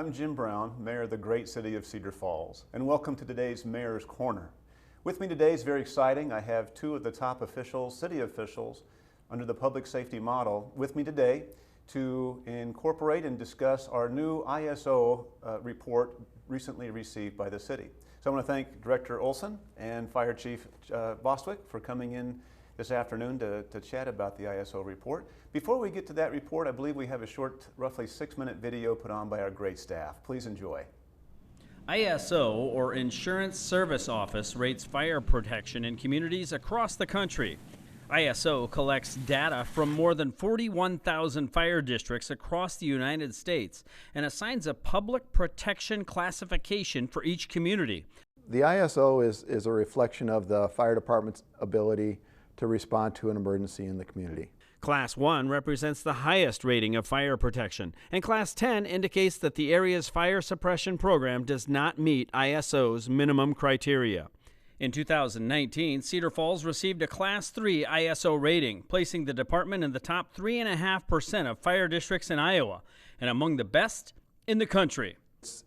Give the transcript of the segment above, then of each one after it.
I'm Jim Brown, Mayor of the great city of Cedar Falls, and welcome to today's Mayor's Corner. With me today is very exciting. I have two of the top officials, city officials, under the public safety model with me today to incorporate and discuss our new ISO report recently received by the city. So I want to thank Director Olson and Fire Chief Bostwick for coming in this afternoon to chat about the ISO report. Before we get to that report, I believe we have a short, roughly 6-minute video put on by our great staff. Please enjoy. ISO, or Insurance Service Office, rates fire protection in communities across the country. ISO collects data from more than 41,000 fire districts across the United States and assigns a public protection classification for each community. The ISO is a reflection of the fire department's ability to respond to an emergency in the community. Class 1 represents the highest rating of fire protection, and Class 10 indicates that the area's fire suppression program does not meet ISO's minimum criteria. In 2019, Cedar Falls received a Class 3 ISO rating, placing the department in the top 3.5% of fire districts in Iowa, and among the best in the country.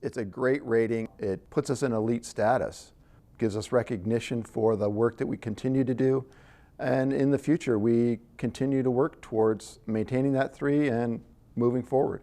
It's a great rating. It puts us in elite status, gives us recognition for the work that we continue to do. And in the future, we continue to work towards maintaining that 3 and moving forward.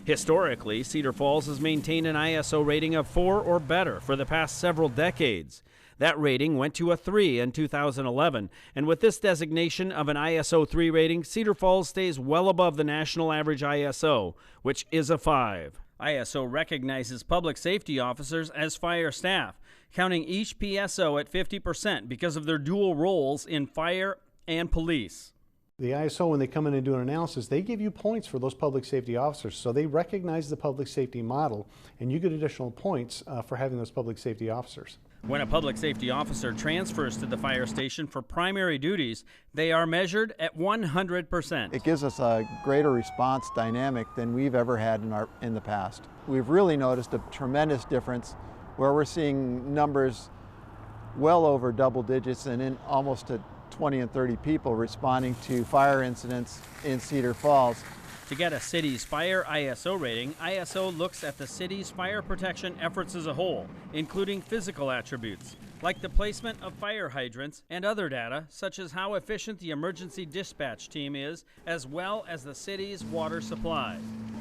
Historically, Cedar Falls has maintained an ISO rating of 4 or better for the past several decades. That rating went to a 3 in 2011, and with this designation of an ISO 3 rating, Cedar Falls stays well above the national average ISO, which is a 5. ISO recognizes public safety officers as fire staff, counting each PSO at 50% because of their dual roles in fire and police. The ISO, when they come in and do an analysis, they give you points for those public safety officers. So they recognize the public safety model, and you get additional points for having those public safety officers. When a public safety officer transfers to the fire station for primary duties, they are measured at 100%. It gives us a greater response dynamic than we've ever had in the past. We've really noticed a tremendous difference where we're seeing numbers well over double digits and in almost to 20 and 30 people responding to fire incidents in Cedar Falls. To get a city's fire ISO rating, ISO looks at the city's fire protection efforts as a whole, including physical attributes, like the placement of fire hydrants and other data, such as how efficient the emergency dispatch team is, as well as the city's water supply.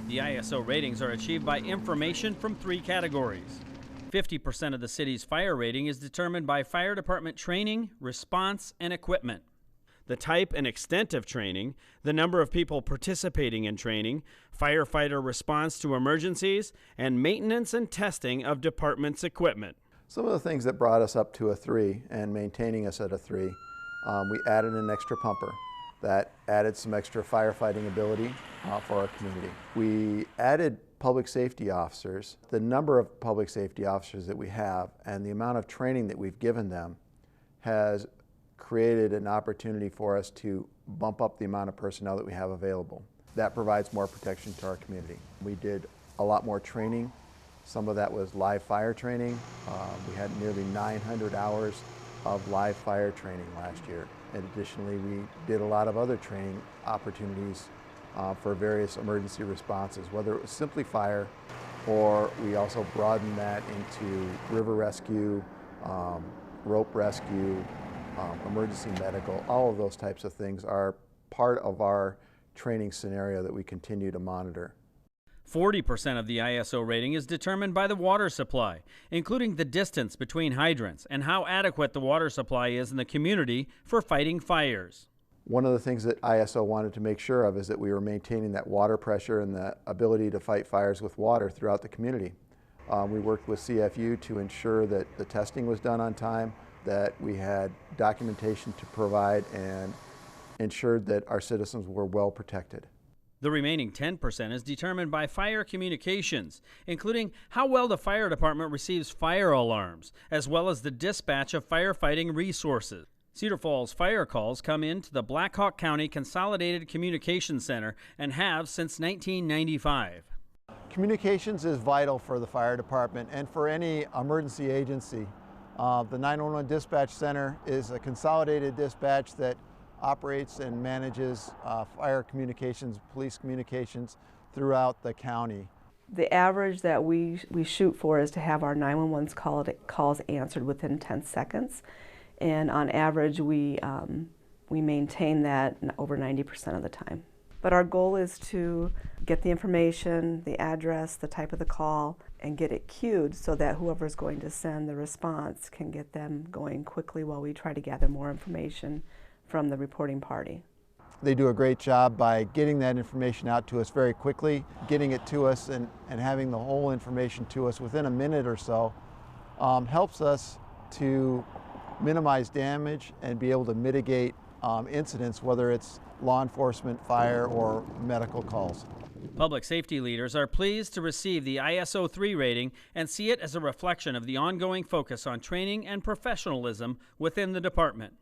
The ISO ratings are achieved by information from 3 categories. 50% of the city's fire rating is determined by fire department training, response, and equipment. The type and extent of training, the number of people participating in training, firefighter response to emergencies, and maintenance and testing of department's equipment. Some of the things that brought us up to a 3 and maintaining us at a 3, we added an extra pumper. That added some extra firefighting ability for our community. We added public safety officers. The number of public safety officers that we have and the amount of training that we've given them has created an opportunity for us to bump up the amount of personnel that we have available. That provides more protection to our community. We did a lot more training. Some of that was live fire training. We had nearly 900 hours of live fire training last year. And additionally, we did a lot of other training opportunities for various emergency responses, whether it was simply fire, or we also broadened that into river rescue, rope rescue, emergency medical. All of those types of things are part of our training scenario that we continue to monitor. 40% of the ISO rating is determined by the water supply, including the distance between hydrants and how adequate the water supply is in the community for fighting fires. One of the things that ISO wanted to make sure of is that we were maintaining that water pressure and the ability to fight fires with water throughout the community. We worked with CFU to ensure that the testing was done on time, that we had documentation to provide, and ensured that our citizens were well protected. The remaining 10% is determined by fire communications, including how well the fire department receives fire alarms, as well as the dispatch of firefighting resources. Cedar Falls fire calls come into the Black Hawk County Consolidated Communications Center and have since 1995. Communications is vital for the fire department and for any emergency agency. The 911 Dispatch Center is a consolidated dispatch that operates and manages fire communications, police communications throughout the county. The average that we shoot for is to have our 911 calls answered within 10 seconds. And on average, we maintain that over 90% of the time. But our goal is to get the information, the address, the type of the call, and get it queued so that whoever's going to send the response can get them going quickly while we try to gather more information from the reporting party. They do a great job by getting that information out to us very quickly, getting it to us and having the whole information to us within a minute or so helps us to minimize damage and be able to mitigate incidents, whether it's law enforcement, fire, or medical calls. Public safety leaders are pleased to receive the ISO 3 rating and see it as a reflection of the ongoing focus on training and professionalism within the department.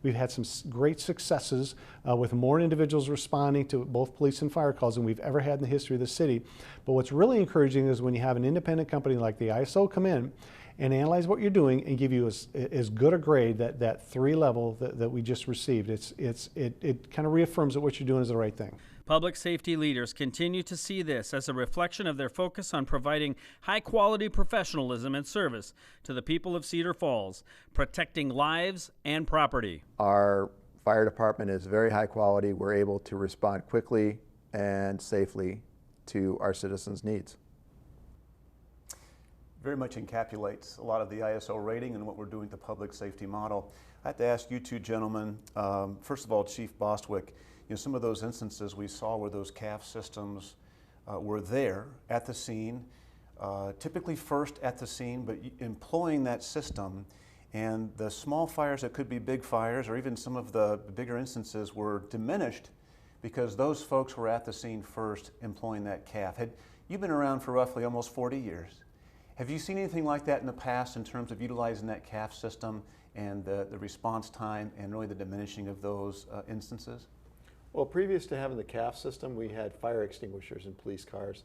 We've had some great successes with more individuals responding to both police and fire calls than we've ever had in the history of the city. But what's really encouraging is when you have an independent company like the ISO come in and analyze what you're doing and give you as good a grade, that 3 level that we just received. It kind of reaffirms that what you're doing is the right thing. Public safety leaders continue to see this as a reflection of their focus on providing high-quality professionalism and service to the people of Cedar Falls, protecting lives and property. Our fire department is very high quality. We're able to respond quickly and safely to our citizens' needs. Very much encapsulates a lot of the ISO rating and what we're doing with the public safety model. I have to ask you two gentlemen, first of all, Chief Bostwick, some of those instances we saw where those CAF systems were there at the scene, typically first at the scene, but employing that system, and the small fires that could be big fires, or even some of the bigger instances, were diminished because those folks were at the scene first employing that CAF. You've been around for roughly almost 40 years. Have you seen anything like that in the past in terms of utilizing that CAF system and the response time and really the diminishing of those instances? Well, previous to having the CAF system, we had fire extinguishers in police cars,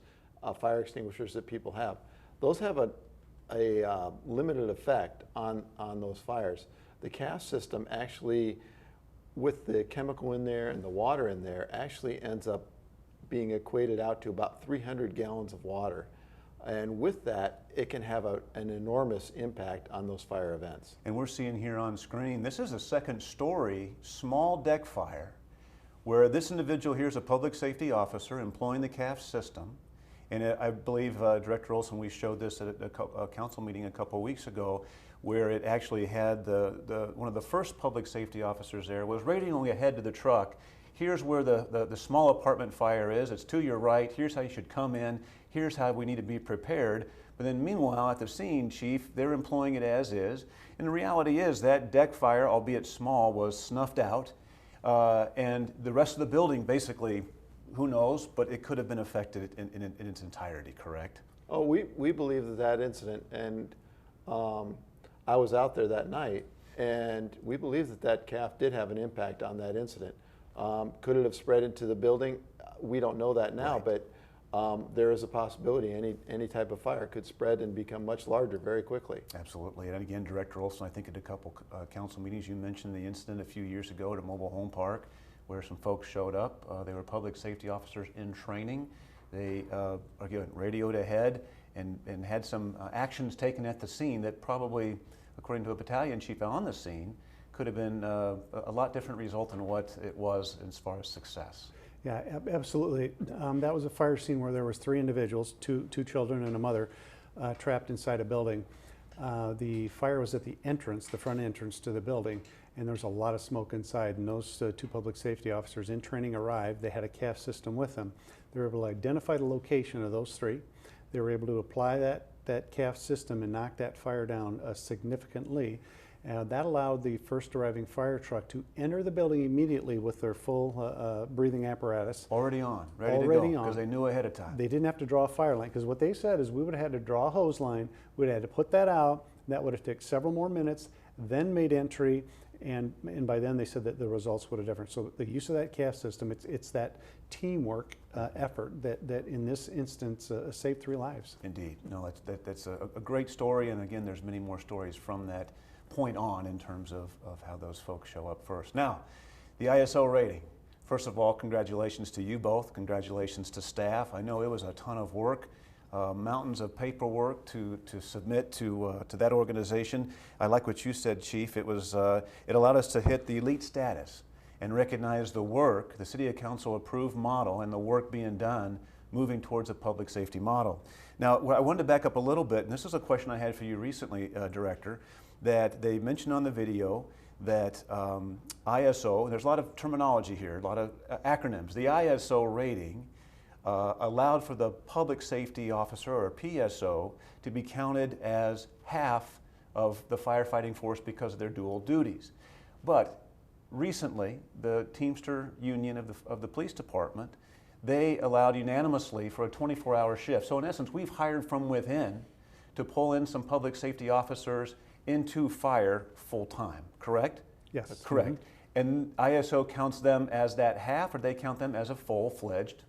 fire extinguishers that people have. Those have a limited effect on those fires. The CAF system actually, with the chemical in there and the water in there, actually ends up being equated out to about 300 gallons of water. And with that, it can have an enormous impact on those fire events. And we're seeing here on screen, this is a second story small deck fire where this individual here is a public safety officer employing the CAF system. And I believe, Director Olson, we showed this at a council meeting a couple of weeks ago, where it actually had one of the first public safety officers there was radioing ahead to the truck. Here's where the small apartment fire is. It's to your right. Here's how you should come in. Here's how we need to be prepared. But then meanwhile, at the scene, Chief, they're employing it as is. And the reality is that deck fire, albeit small, was snuffed out. And the rest of the building, basically, who knows, but it could have been affected in its entirety, correct? Oh, we believe that incident, and I was out there that night, and we believe that CAF did have an impact on that incident. Could it have spread into the building? We don't know that now, right. But there is a possibility any type of fire could spread and become much larger very quickly. Absolutely. And again, Director Olson, I think at a couple council meetings you mentioned the incident a few years ago at a mobile home park where some folks showed up. They were public safety officers in training. They again radioed ahead and had some actions taken at the scene that probably, according to a battalion chief on the scene, could have been a lot different result than what it was as far as success. Yeah, absolutely. That was a fire scene where there was 3 individuals, two children and a mother, trapped inside a building. The fire was at the entrance, the front entrance to the building, and there was a lot of smoke inside. And those 2 public safety officers in training arrived. They had a CAF system with them. They were able to identify the location of those 3. They were able to apply that CAF system and knock that fire down significantly. That allowed the first arriving fire truck to enter the building immediately with their full breathing apparatus. Already on, ready to go, because they knew ahead of time. They didn't have to draw a fire line, because what they said is we would have had to draw a hose line, we would have had to put that out, that would have taken several more minutes, then made entry, and by then they said that the results would have different. So the use of that CAF system, it's that teamwork effort that in this instance saved 3 lives. Indeed. No, that's a great story, and again, there's many more stories from that point on in terms of how those folks show up first. Now, the ISO rating. First of all, congratulations to you both. Congratulations to staff. I know it was a ton of work. mountains of paperwork to submit to that organization. I like what you said, Chief. It allowed us to hit the elite status and recognize the work, the City Council approved model, and the work being done moving towards a public safety model. Now, I wanted to back up a little bit, and this is a question I had for you recently, Director, that they mentioned on the video that ISO, there's a lot of terminology here, a lot of acronyms. The ISO rating allowed for the public safety officer, or PSO, to be counted as half of the firefighting force because of their dual duties. But recently, the Teamster Union of the Police Department, they allowed unanimously for a 24-hour shift. So in essence, we've hired from within to pull in some public safety officers into fire full-time, correct? Yes. That's correct. Mm-hmm. And ISO counts them as that half, or they count them as a full-fledged,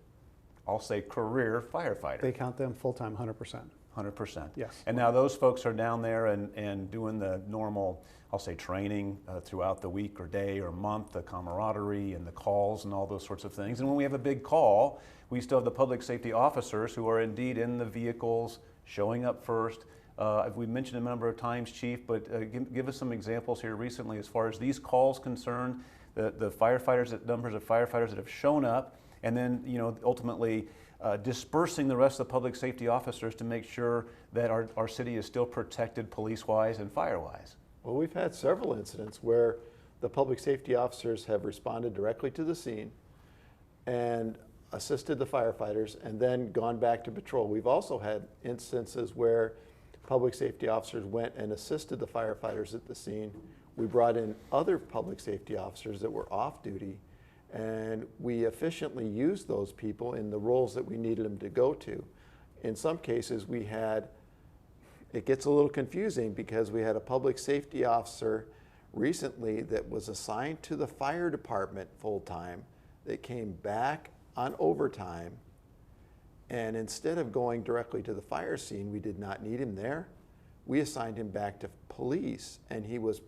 I'll say, career firefighter? They count them full-time 100%. 100%. Yes. And now those folks are down there and doing the normal, I'll say, training throughout the week or day or month, the camaraderie and the calls and all those sorts of things. And when we have a big call, we still have the public safety officers who are indeed in the vehicles, showing up first. We've mentioned a number of times, Chief, but give us some examples here recently as far as these calls concerned, the firefighters, numbers of firefighters that have shown up, and then ultimately dispersing the rest of the public safety officers to make sure that our city is still protected police-wise and fire-wise. Well, we've had several incidents where the public safety officers have responded directly to the scene and assisted the firefighters and then gone back to patrol. We've also had instances where public safety officers went and assisted the firefighters at the scene. We brought in other public safety officers that were off duty, and we efficiently used those people in the roles that we needed them to go to. In some cases, it gets a little confusing because we had a public safety officer recently that was assigned to the fire department full-time that came back on overtime, and instead of going directly to the fire scene, we did not need him there. We assigned him back to police, and he was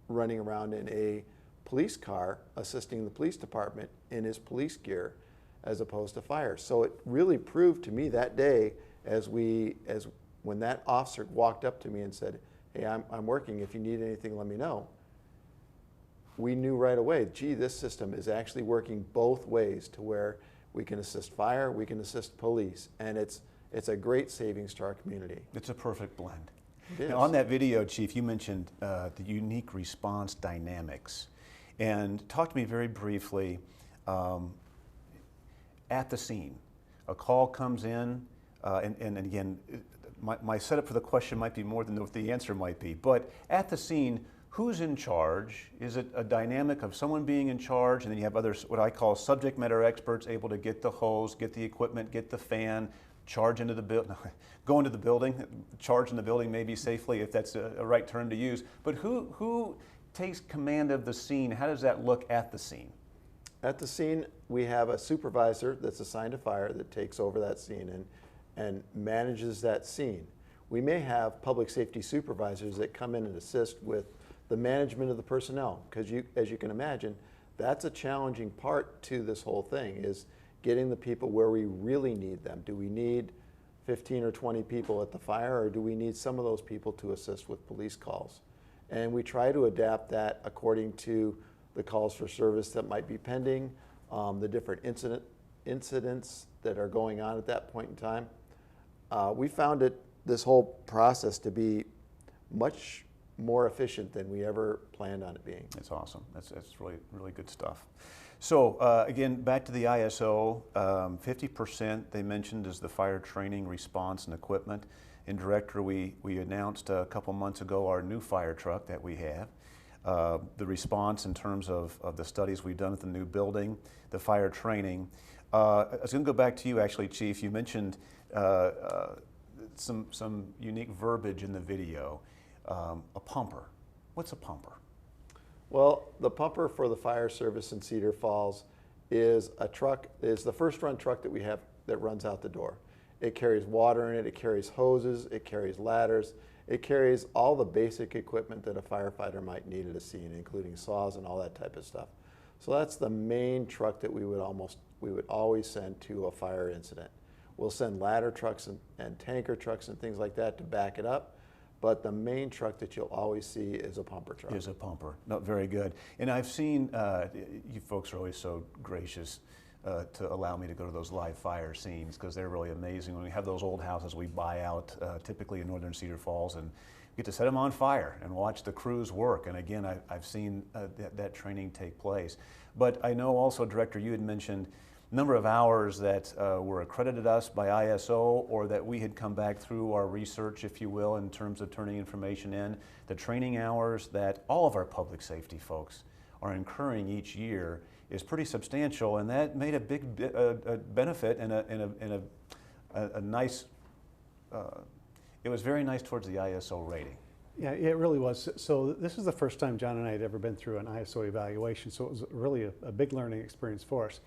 running around in a police car assisting the police department in his police gear as opposed to fire. So it really proved to me that day when that officer walked up to me and said, "Hey, I'm working, if you need anything, let me know." We knew right away, gee, this system is actually working both ways to where we can assist fire, we can assist police, and it's a great savings to our community. It's a perfect blend. It is. Now, on that video, Chief, you mentioned the unique response dynamics. And talk to me very briefly at the scene. A call comes in, and again, my setup for the question might be more than what the answer might be, but at the scene, who's in charge? Is it a dynamic of someone being in charge, and then you have others, what I call subject matter experts, able to get the hose, get the equipment, get the fan, charge into the building, go into the building, charge in the building maybe safely if that's a right term to use, but who takes command of the scene? How does that look at the scene? At the scene, we have a supervisor that's assigned to fire that takes over that scene and manages that scene. We may have public safety supervisors that come in and assist with the management of the personnel, because as you can imagine, that's a challenging part to this whole thing, is getting the people where we really need them. Do we need 15 or 20 people at the fire, or do we need some of those people to assist with police calls? And we try to adapt that according to the calls for service that might be pending, the different incidents that are going on at that point in time. We found this whole process to be much more efficient than we ever planned on it being. That's awesome. That's really, really good stuff. So again, back to the ISO, 50% they mentioned is the fire training, response, and equipment. And Director, we announced a couple months ago our new fire truck that we have. The response in terms of the studies we've done at the new building, the fire training. I was going to go back to you actually, Chief. You mentioned some unique verbiage in the video. A pumper. What's a pumper? Well, the pumper for the fire service in Cedar Falls is the first run truck that we have that runs out the door. It carries water in it, it carries hoses, it carries ladders, it carries all the basic equipment that a firefighter might need at a scene, including saws and all that type of stuff. So that's the main truck that we would always send to a fire incident. We'll send ladder trucks and tanker trucks and things like that to back it up. But the main truck that you'll always see is a pumper truck. Is a pumper. No, very good. And I've seen, you folks are always so gracious to allow me to go to those live fire scenes, because they're really amazing. When we have those old houses we buy out, typically in northern Cedar Falls, and get to set them on fire and watch the crews work. And again, I've seen that training take place. But I know also, Director, you had mentioned number of hours that were accredited us by ISO, or that we had come back through our research, if you will, in terms of turning information in. The training hours that all of our public safety folks are incurring each year is pretty substantial, and that made a big benefit and a nice, it was very nice towards the ISO rating. Yeah, it really was. So this is the first time John and I had ever been through an ISO evaluation, so it was really a big learning experience for us.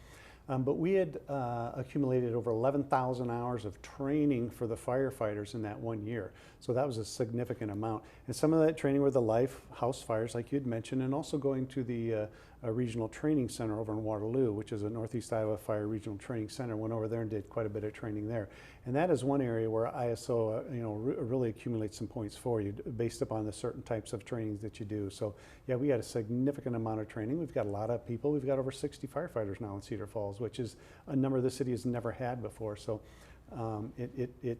But we had accumulated over 11,000 hours of training for the firefighters in that 1 year. So that was a significant amount. And some of that training were the live house fires, like you had mentioned, and also going to the regional training center over in Waterloo, which is a Northeast Iowa Fire Regional Training Center. Went over there and did quite a bit of training there. And that is one area where ISO really accumulates some points for you based upon the certain types of trainings that you do. So yeah, we had a significant amount of training. We've got a lot of people. We've got over 60 firefighters now in Cedar Falls, which is a number the city has never had before. So it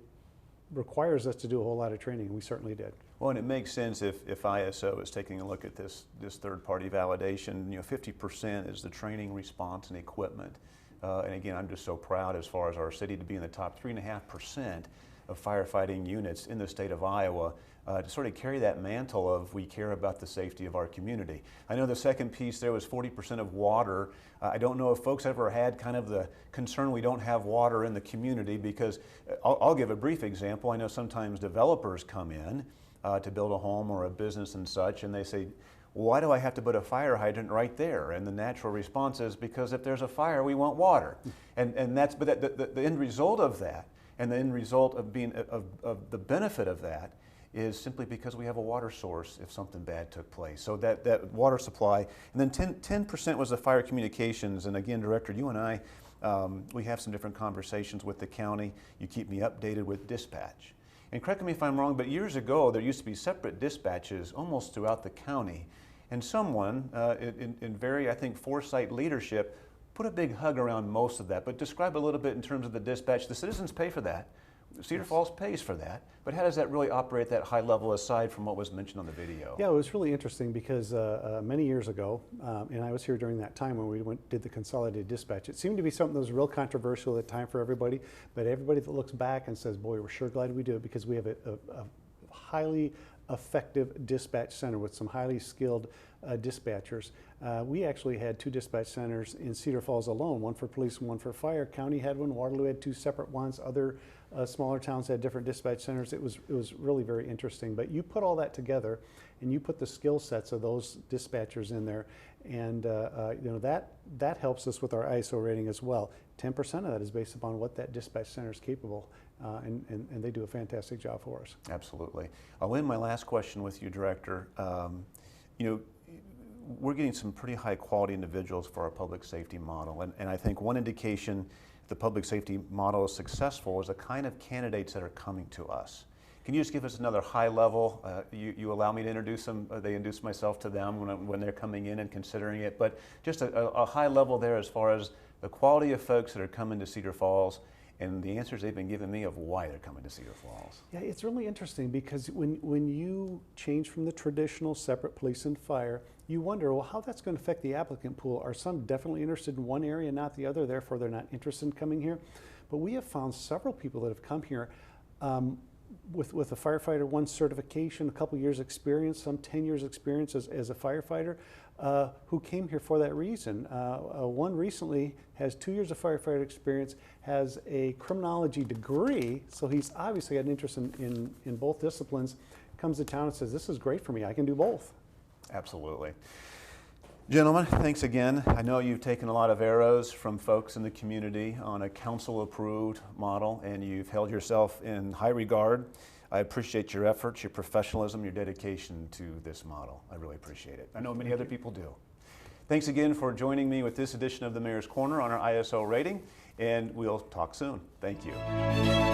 requires us to do a whole lot of training, and we certainly did. Well, and it makes sense if ISO is taking a look at this third-party validation. 50% is the training, response, and equipment. And again, I'm just so proud as far as our city to be in the top 3.5% of firefighting units in the state of Iowa, to sort of carry that mantle of we care about the safety of our community. I know the second piece there was 40% of water. I don't know if folks ever had kind of the concern we don't have water in the community, because I'll give a brief example. I know sometimes developers come in to build a home or a business and such, and they say, why do I have to put a fire hydrant right there? And the natural response is, because if there's a fire, we want water. And that's, but the end result of that, and the end result of being of the benefit of that, is simply because we have a water source if something bad took place. So that water supply, and then 10% was the fire communications. And again, Director, you and I, we have some different conversations with the county. You keep me updated with dispatch. And correct me if I'm wrong, but years ago there used to be separate dispatches almost throughout the county. And someone in very, I think, foresight leadership put a big hug around most of that. But describe a little bit in terms of the dispatch. The citizens pay for that. Cedar Falls pays for that, but how does that really operate at that high level aside from what was mentioned on the video? Yeah, it was really interesting because many years ago, and I was here during that time when we did the consolidated dispatch, it seemed to be something that was real controversial at the time for everybody, but everybody that looks back and says, boy, we're sure glad we do it, because we have a highly effective dispatch center with some highly skilled dispatchers. We actually had 2 dispatch centers in Cedar Falls alone, one for police and one for fire. County had one, Waterloo had 2 separate ones, other smaller towns had different dispatch centers. It was really very interesting. But you put all that together, and you put the skill sets of those dispatchers in there, and that helps us with our ISO rating as well. 10% of that is based upon what that dispatch center is capable, and they do a fantastic job for us. Absolutely. I'll end my last question with you, Director. We're getting some pretty high quality individuals for our public safety model, and I think one indication the public safety model is successful is the kind of candidates that are coming to us. Can you just give us another high level? You allow me to introduce them, they introduce myself to them when they're coming in and considering it, but just a high level there as far as the quality of folks that are coming to Cedar Falls and the answers they've been giving me of why they're coming to Cedar Falls. Yeah, it's really interesting because when you change from the traditional separate police and fire, you wonder, well, how that's going to affect the applicant pool. Are some definitely interested in one area, not the other, therefore they're not interested in coming here? But we have found several people that have come here with a firefighter 1 certification, a couple years experience, some 10 years experience as a firefighter, who came here for that reason. One recently has 2 years of firefighter experience, has a criminology degree, so he's obviously got an interest in both disciplines, comes to town and says, this is great for me, I can do both. Absolutely. Gentlemen, thanks again. I know you've taken a lot of arrows from folks in the community on a council-approved model, and you've held yourself in high regard. I appreciate your efforts, your professionalism, your dedication to this model. I really appreciate it. I know many other people do. Thanks again for joining me with this edition of the Mayor's Corner on our ISO rating. and we'll talk soon. Thank you.